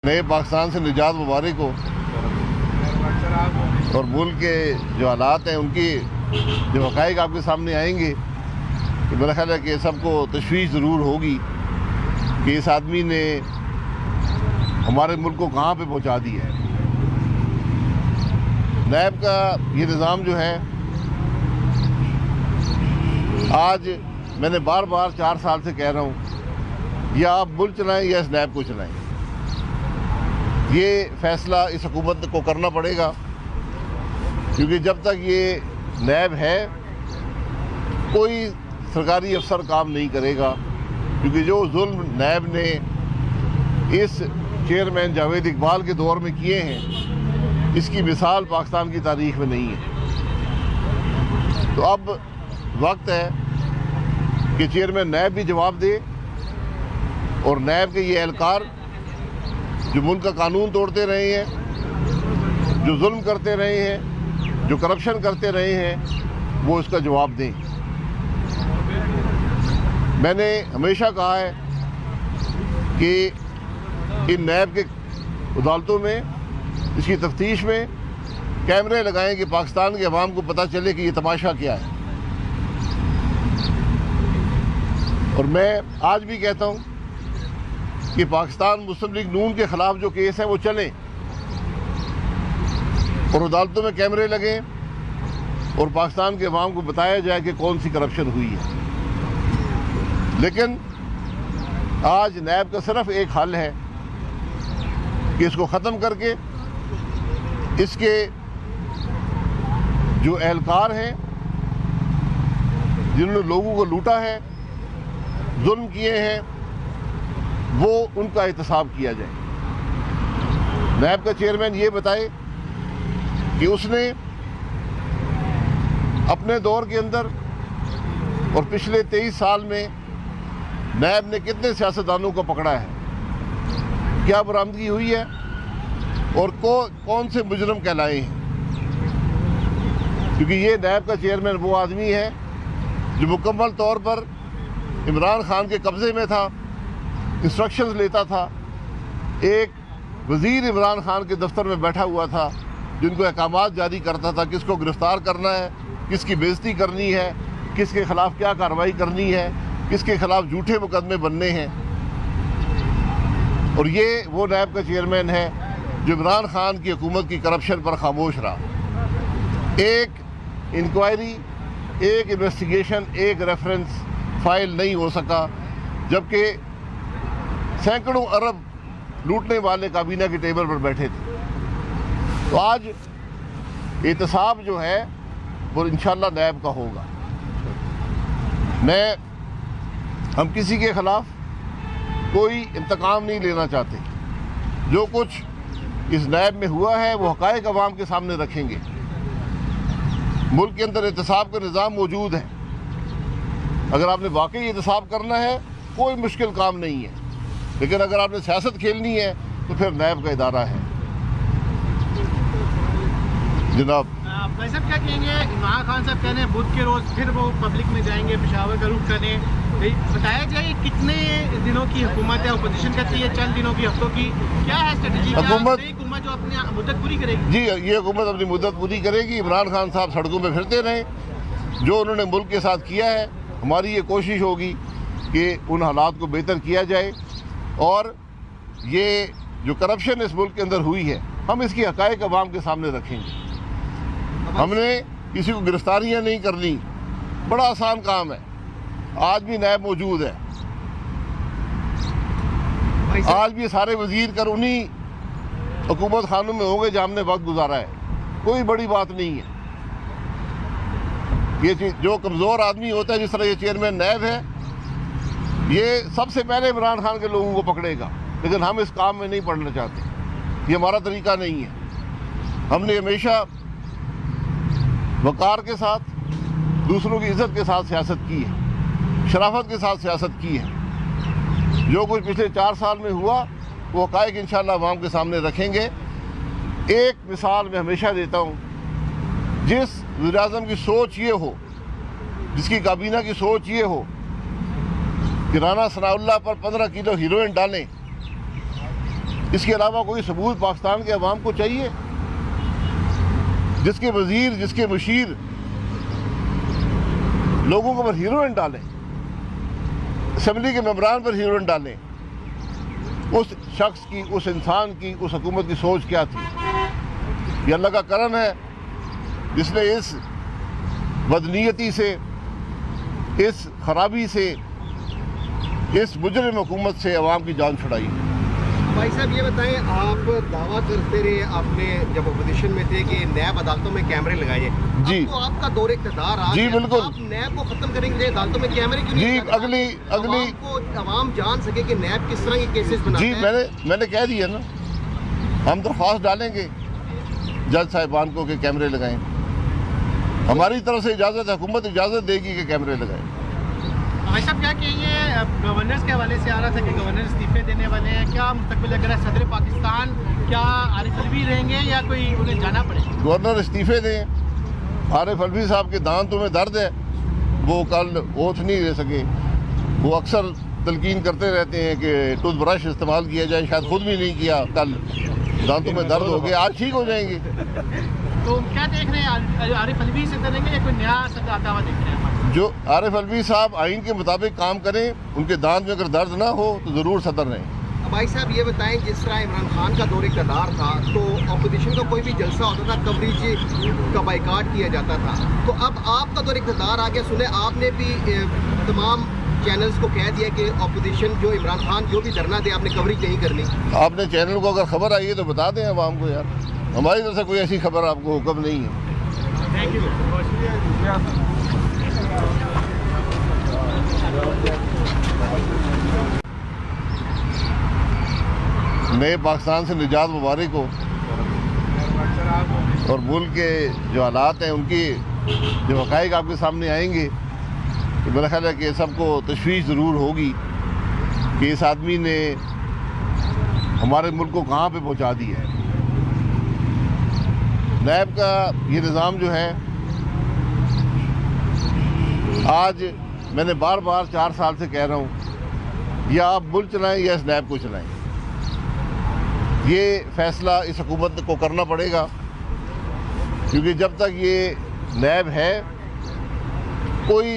नए पाकिस्तान से निजात मुबारक हो। और मुल्क के जो हालात हैं उनकी जो हक़ाइक़ आपके सामने आएंगे तो मेरा ख्याल है कि सबको तशवीश ज़रूर होगी कि इस आदमी ने हमारे मुल्क को कहाँ पे पहुँचा दिया है। नैब का ये निज़ाम जो है, आज मैंने बार बार 4 साल से कह रहा हूँ, या आप मुल्क चलाएं या इस नैब को चलाएं। ये फ़ैसला इस हुकूमत को करना पड़ेगा, क्योंकि जब तक ये नैब है कोई सरकारी अफसर काम नहीं करेगा। क्योंकि जो जुल्म नैब ने इस चेयरमैन जावेद इकबाल के दौर में किए हैं, इसकी मिसाल पाकिस्तान की तारीख में नहीं है। तो अब वक्त है कि चेयरमैन नैब भी जवाब दे और नैब के ये एहलकार जो मुल्क का कानून तोड़ते रहे हैं, जो जुल्म करते रहे हैं, जो करप्शन करते रहे हैं, वो इसका जवाब दें। मैंने हमेशा कहा है कि इन नैब के अदालतों में, इसकी तफ्तीश में कैमरे लगाएं कि पाकिस्तान के अवाम को पता चले कि ये तमाशा क्या है। और मैं आज भी कहता हूँ कि पाकिस्तान मुस्लिम लीग नून के ख़िलाफ़ जो केस हैं वो चलें और अदालतों में कैमरे लगें और पाकिस्तान के अवाम को बताया जाए कि कौन सी करप्शन हुई है। लेकिन आज नैब का सिर्फ एक हल है कि इसको ख़त्म करके इसके जो एहलकार हैं जिन्होंने लोगों को लूटा है, जुल्म किए हैं, वो उनका एहतसाब किया जाए। नैब का चेयरमैन ये बताए कि उसने अपने दौर के अंदर और पिछले 23 साल में नैब ने कितने सियासतदानों को पकड़ा है, क्या बरामदगी हुई है और कौन से मुजरम कहलाए हैं। क्योंकि ये नैब का चेयरमैन वो आदमी है जो मुकम्मल तौर पर इमरान खान के कब्ज़े में था, इंस्ट्रक्शंस लेता था, एक वज़ीर इमरान खान के दफ्तर में बैठा हुआ था जिनको अहकामात जारी करता था किसको गिरफ़्तार करना है, किसकी बेइज्जती करनी है, किसके ख़िलाफ़ क्या कार्रवाई करनी है, किसके ख़िलाफ़ झूठे मुकदमे बनने हैं। और ये वो नैब का चेयरमैन है जो इमरान खान की हुकूमत की करप्शन पर खामोश रहा। एक इंक्वायरी, एक इन्वेस्टिगेशन, एक रेफरेंस फाइल नहीं हो सका, जबकि सैकड़ों अरब लूटने वाले काबीना की टेबल पर बैठे थे। तो आज एहतसाब जो है वो इंशाल्लाह नैब का होगा। हम किसी के ख़िलाफ़ कोई इंतकाम नहीं लेना चाहते। जो कुछ इस नैब में हुआ है वो हक़ाइक़ अवाम के सामने रखेंगे। मुल्क के अंदर एहतसाब का निज़ाम मौजूद है। अगर आपने वाकई एहतसाब करना है कोई मुश्किल काम नहीं है, लेकिन अगर आपने सियासत खेलनी है तो फिर नैब का इदारा है। जनाब भाई साहब क्या कहेंगे? इमरान खान साहब कह रहे हैं बुध के रोज़ फिर वो पब्लिक में जाएंगे, पेशावर का रुख करने। बताया जाए कितने दिनों की हुकूमत है? अपोजिशन कहती है चंद दिनों की, हफ्तों की। क्या है स्ट्रेटजी? हुकूमत जो अपनी मुद्दत पूरी करेगी? जी, ये हुकूमत अपनी मुद्दत पूरी करेगी। इमरान खान साहब सड़कों में फिरते रहे, जो उन्होंने मुल्क के साथ किया है। हमारी ये कोशिश होगी कि उन हालात को बेहतर किया जाए और ये जो करप्शन इस मुल्क के अंदर हुई है हम इसकी हक़ाइक़ अवाम के सामने रखेंगे। हमने किसी को गिरफ्तारियां नहीं करनी, बड़ा आसान काम है। आज भी नैब मौजूद है, आज भी सारे वजीर कर उन्हीं हुकूमत खानों में होंगे जहाँ हमने वक्त गुजारा है। कोई बड़ी बात नहीं है। ये चीज़ जो कमज़ोर आदमी होता है, जिस तरह ये चेयरमैन नैब है, ये सबसे पहले इमरान खान के लोगों को पकड़ेगा। लेकिन हम इस काम में नहीं पड़ना चाहते, ये हमारा तरीका नहीं है। हमने हमेशा वक़ार के साथ, दूसरों की इज़्ज़त के साथ सियासत की है, शराफत के साथ सियासत की है। जो कुछ पिछले 4 साल में हुआ वो हक़ाइक़ इंशाअल्लाह अवाम के सामने रखेंगे। एक मिसाल मैं हमेशा देता हूँ, जिस वज़ीर-ए-आज़म की सोच ये हो, जिसकी काबीना की सोच ये हो कि राना सनाउल्लाह पर 15 किलो हीरोइन डालें, इसके अलावा कोई सबूत पाकिस्तान के अवाम को चाहिए? जिसके वजीर, जिसके मुशीर लोगों को पर हीरोइन डालें, असेंबली के मेंबरान पर हीरोइन डालें, उस शख्स की, उस इंसान की, उस हुकूमत की सोच क्या थी? ये अल्लाह का करम है जिसने इस बदनीयती से, इस खराबी से, इस मुजरिम हुकूमत से अवाम की जान छुड़ाई। भाई साहब ये बताएं, आप दावा करते रहे आपने जब अपोजिशन में थे कि नैब अदालतों में कैमरे लगाए जी, तो आपका दौर इक़्तिदार आ जी गया, बिल्कुल, आप नैब को खत्म करेंगे, अदालतों में कैमरे क्यों नहीं जी लगाते? अगली अवाम जान सके कि नैब किस तरह के केसेस बनाता जी है। मैंने कह दिया ना, हम दरख्वास्त डालेंगे जज साहिबान को कि कैमरे लगाएं। हमारी तरफ से इजाज़त है, हुकूमत इजाज़त देगी कि कैमरे लगाएं। भाई साहब क्या कि ये गवर्नर्स के हवाले से आ रहा था कि गवर्नर इस्तीफे देने वाले हैं, क्या मुस्तकबिल अगर है सदर पाकिस्तान क्या आरिफ अलवी रहेंगे या कोई उन्हें जाना पड़ेगा? गवर्नर इस्तीफे दें। आरिफ अलवी साहब के दांतों में दर्द है, वो कल ओथ नहीं दे सके। वो अक्सर तलकीन करते रहते हैं कि टूथब्रश इस्तेमाल किया जाए, शायद खुद भी नहीं किया, कल दांतों में दर्द हो गया, आज ठीक हो जाएंगे। तो क्या देख रहे हैं, आरिफ अलवी से करेंगे या कोई नया सदर आता हुआ देख रहे हैं? जो आरिफ अलवी साहब आइन के मुताबिक काम करें, उनके दांत में अगर दर्द ना हो तो ज़रूर सदर रहें। भाई साहब ये बताएं, जिस तरह इमरान खान का दौर इक़्तिदार था तो अपोजिशन का कोई भी जलसा होता था, कवरेज का बाइकाट किया जाता था, तो अब आपका दौर इक़्तिदार आ गया, सुने आपने भी तमाम चैनल्स को कह दिया कि अपोजिशन जो इमरान खान जो भी धरना दे आपने कवरेज नहीं करनी। आपने चैनल को अगर खबर आई है तो बता दें अवाम को यार, हमारी तरफ से कोई ऐसी खबर आपको हुक्म नहीं है। Thank you. नए पाकिस्तान से निजात मुबारक हो, और मुल्क के जो हालात हैं उनकी जो हक़ाइक़ आपके सामने आएंगे तो मेरा ख्याल है कि सबको तशवीश ज़रूर होगी कि इस आदमी ने हमारे मुल्क को कहाँ पे पहुँचा दिया है। नैब का ये निज़ाम जो है, आज मैंने बार बार 4 साल से कह रहा हूँ, या आप मुल्क चलाएं या इस नैब को चलाएं। ये फ़ैसला इस हुकूमत को करना पड़ेगा, क्योंकि जब तक ये नैब है कोई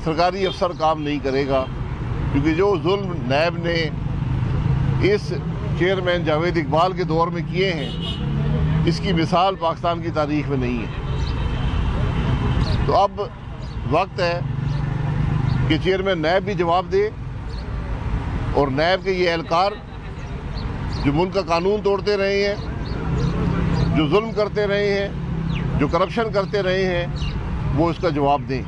सरकारी अफसर काम नहीं करेगा, क्योंकि जो जुल्म नैब ने इस चेयरमैन जावेद इकबाल के दौर में किए हैं, इसकी मिसाल पाकिस्तान की तारीख में नहीं है। तो अब वक्त है कि चेयरमैन नैब भी जवाब दे, और नैब के ये एहलकार जो मुल्क का कानून तोड़ते रहे हैं, जो जुल्म करते रहे हैं, जो करप्शन करते रहे हैं, वो इसका जवाब दें।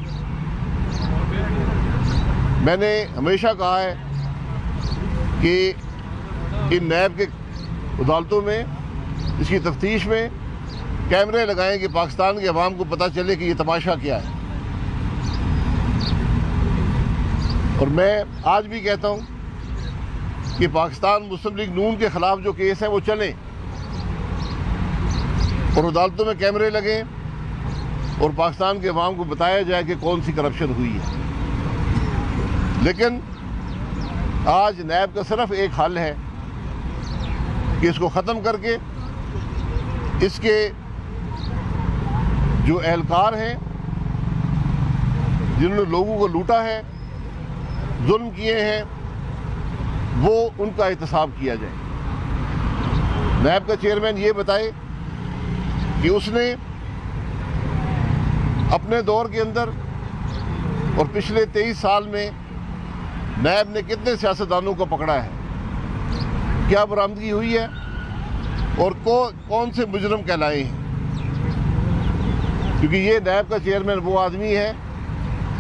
मैंने हमेशा कहा है कि इन नैब के अदालतों में, इसकी तफ्तीश में कैमरे लगाएं कि पाकिस्तान के अवाम को पता चले कि ये तमाशा क्या है। और मैं आज भी कहता हूँ कि पाकिस्तान मुस्लिम लीग नून के ख़िलाफ़ जो केस हैं वो चलें, और अदालतों में कैमरे लगें, और पाकिस्तान के अवाम को बताया जाए कि कौन सी करप्शन हुई है। लेकिन आज नैब का सिर्फ एक हल है कि इसको ख़त्म करके इसके जो एहलकार हैं, जिन्होंने लोगों को लूटा है, जुल्म किए हैं, वो उनका एहतसाब किया जाए। नैब का चेयरमैन ये बताए कि उसने अपने दौर के अंदर और पिछले 23 साल में नैब ने कितने सियासतदानों को पकड़ा है, क्या बरामदगी हुई है, और कौन से मुजरम कहलाए हैं। क्योंकि ये नैब का चेयरमैन वो आदमी है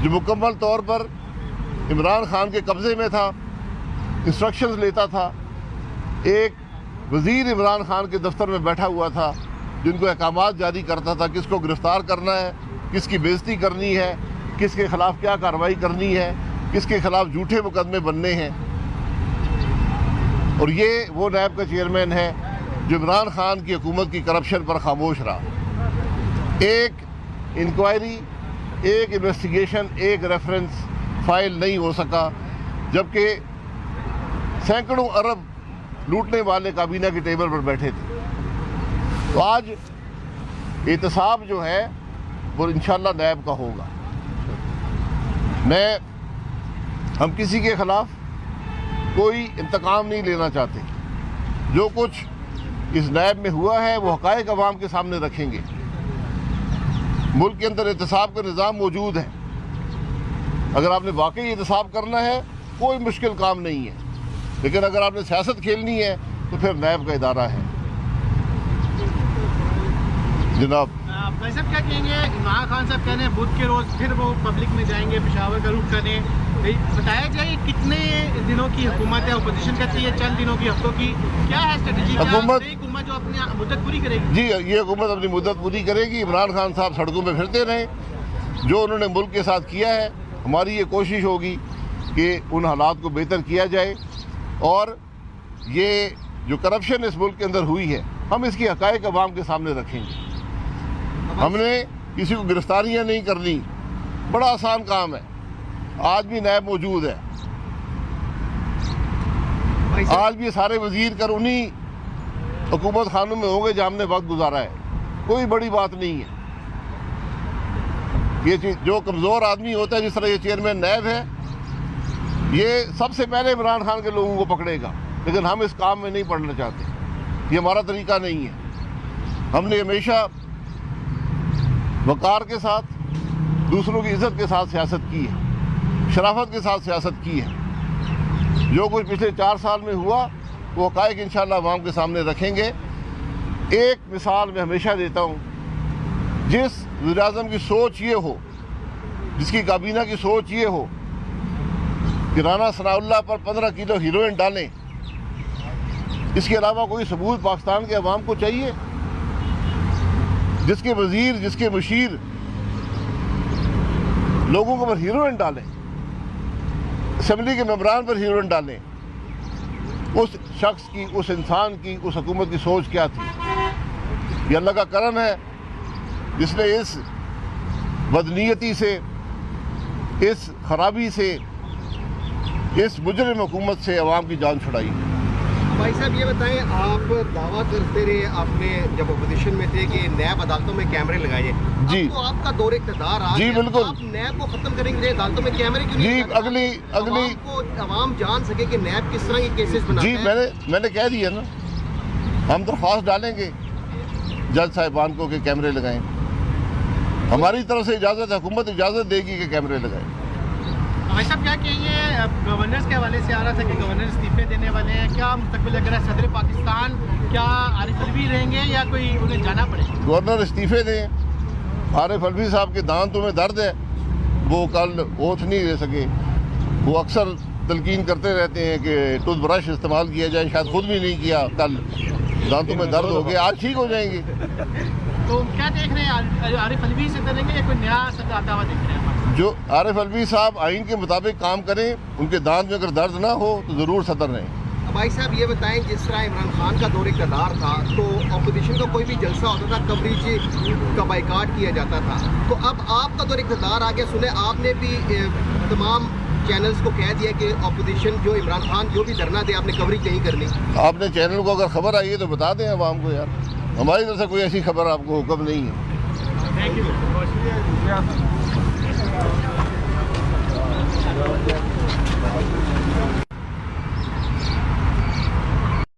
जो मुकम्मल तौर पर इमरान खान के कब्ज़े में था, इंस्ट्रक्शंस लेता था, एक वज़ीर इमरान खान के दफ्तर में बैठा हुआ था जिनको अहकामात जारी करता था, किसको गिरफ़्तार करना है, किसकी बेइज्जती करनी है, किसके ख़िलाफ़ क्या कार्रवाई करनी है, किसके ख़िलाफ़ झूठे मुकदमे बनने हैं। और ये वो नैब का चेयरमैन है जो इमरान खान की हुकूमत की करप्शन पर खामोश रहा। एक इंक्वायरी, एक इन्वेस्टिगेशन, एक रेफरेंस फाइल नहीं हो सका, जबकि सैकड़ों अरब लूटने वाले काबीना की टेबल पर बैठे थे। तो आज एहतसाब जो है वो इंशाल्लाह नैब का होगा। हम किसी के खिलाफ कोई इंतकाम नहीं लेना चाहते। जो कुछ इस नैब में हुआ है वो हक़ाइक़ अवाम के सामने रखेंगे। मुल्क के अंदर एहतसाब का निज़ाम मौजूद है। अगर आपने वाकई एहतसाब करना है कोई मुश्किल काम नहीं है, लेकिन अगर आपने सियासत खेलनी है तो फिर नैब का इदारा है। जनाब भाई साहब क्या कहेंगे, इमरान खान साहब कह रहे हैं बुध के रोज़ फिर वो पब्लिक में जाएंगे, पेशावर का रुख करने। बताया जाए कितने दिनों की हुकूमत है, अपोजिशन कहती है चंद दिनों की, हफ्तों की, क्या है स्ट्रेटजी? हुकूमत जो अपनी मुद्दत पूरी करेगी? जी, ये हुकूमत अपनी मुद्दत पूरी करेगी। इमरान खान साहब सड़कों में फिरते रहे, जो उन्होंने मुल्क के साथ किया है। हमारी ये कोशिश होगी कि उन हालात को बेहतर किया जाए, और ये जो करप्शन इस मुल्क के अंदर हुई है हम इसकी हक़ाइक़ अवाम के सामने रखेंगे। हमने किसी को गिरफ्तारियां नहीं करनी, बड़ा आसान काम है। आज भी नैब मौजूद है, आज भी सारे वजीर कर उन्हीं हुकूमत खानों में होंगे जहाँ हमने वक्त गुजारा है। कोई बड़ी बात नहीं है। ये चीज जो कमज़ोर आदमी होता है, जिस तरह ये चेयरमैन नैब है, ये सबसे पहले इमरान खान के लोगों को पकड़ेगा, लेकिन हम इस काम में नहीं पड़ना चाहते। ये हमारा तरीका नहीं है। हमने हमेशा वक़ार के साथ, दूसरों की इज़्ज़त के साथ सियासत की है, शराफत के साथ सियासत की है। जो कुछ पिछले 4 साल में हुआ वो हक़ाइक़ इंशाअल्लाह अवाम के सामने रखेंगे। एक मिसाल मैं हमेशा देता हूँ, जिस वज़ीर-ए-आज़म की सोच ये हो, जिसकी काबीना की सोच ये हो कि राना सनाउल्लाह पर 15 किलो हीरोइन डालें, इसके अलावा कोई सबूत पाकिस्तान के अवाम को चाहिए? जिसके वजीर, जिसके मुशीर लोगों को पर हीरोइन डालें, असम्बली के मेंबरान पर हीरोइन डालें, उस शख्स की, उस इंसान की, उस हुकूमत की सोच क्या थी? ये अल्लाह का करम है जिसने इस बदनीयती से, इस खराबी से, इस मुजरिम हुकूमत से अवाम की जान छुड़ाई। भाई साहब ये बताएं, आप दावा करते रहे आपने जब अपोजिशन में थे कि नैब अदालतों में कैमरे लगाए। जी, तो आपका दौर इक़्तिदार आ जी गया, बिल्कुल। आप नैब को खत्म करेंगे, अदालतों में कैमरे क्यों नहीं? जी, अगली अवाम जान सके कि नैब किस तरह के केसेस बनाते हैं। जी, मैंने कह दिया ना, हम दरख्वास्त डालेंगे जज साहिबान को कि कैमरे लगाएं। हमारी तरफ से इजाज़त है, हुकूमत इजाज़त देगी कि कैमरे लगाएं। भाई साहब क्या कहेंगे, गवर्नर्स के हवाले से आ रहा था कि गवर्नर इस्तीफे देने वाले हैं, क्या मुस्तकबिल अगर सदर पाकिस्तान क्या आरिफ अलवी रहेंगे या कोई उन्हें जाना पड़ेगा? गवर्नर इस्तीफे दें। आरिफ अलवी साहब के दांतों में दर्द है, वो कल ओथ नहीं दे सके। वो अक्सर तलकीन करते रहते हैं कि टूथब्रश इस्तेमाल किया जाए, शायद खुद भी नहीं किया। कल दांतों में दर्द हो गया, आज ठीक हो जाएंगे। तो क्या देख रहे हैं, आरिफ अलवी से करेंगे या कोई नया सदर आता हुआ देख रहे हैं? जो आरिफ अलवी साहब आइन के मुताबिक काम करें, उनके दांत में अगर दर्द ना हो तो ज़रूर सदर रहें। भाई साहब ये बताएं, जिस तरह इमरान खान का दौर इक़्तिदार था तो अपोजिशन का कोई भी जलसा होता था, कवरेज का बाइकाट किया जाता था। तो अब आपका दौर इक़्तिदार आ गया, सुने आपने भी तमाम चैनल्स को कह दिया कि अपोजिशन जो इमरान खान जो भी धरना दे आपने कवरेज नहीं करनी। आपने चैनल को अगर खबर आई है तो बता दें आवाम को यार, हमारी तरफ से कोई ऐसी खबर आपको हुक्म नहीं है। Thank you.